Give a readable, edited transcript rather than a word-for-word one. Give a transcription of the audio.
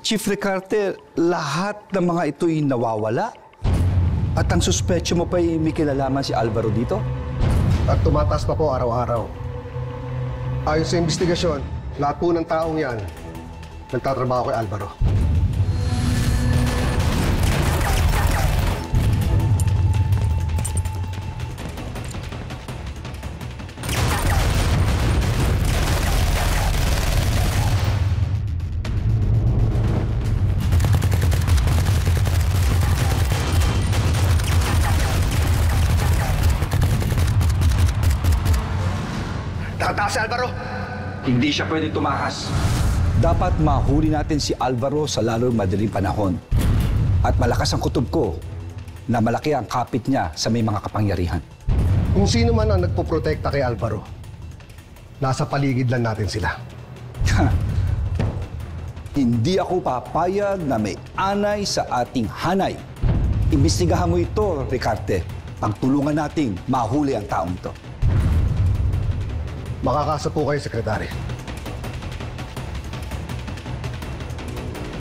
Chief Ricarte, lahat ng mga ito'y nawawala? At ang suspetsyo mo pa'y may kinalaman si Alvaro dito? At tumataas pa po araw-araw. Ayon sa investigasyon, lahat po ng taong yan nagtatrabaho kay Alvaro. Tataas si Alvaro! Hindi siya pwede tumakas. Dapat mahuli natin si Alvaro sa lalong madaling panahon. At malakas ang kutob ko na malaki ang kapit niya sa may mga kapangyarihan. Kung sino man ang nagpoprotekta kay Alvaro, nasa paligid lang natin sila. Hindi ako papayag na may anay sa ating hanay. Imbestigahan mo ito, Ricarte. Pagtulungan nating mahuli ang taong ito. Makakasa po kayo, Sekretary.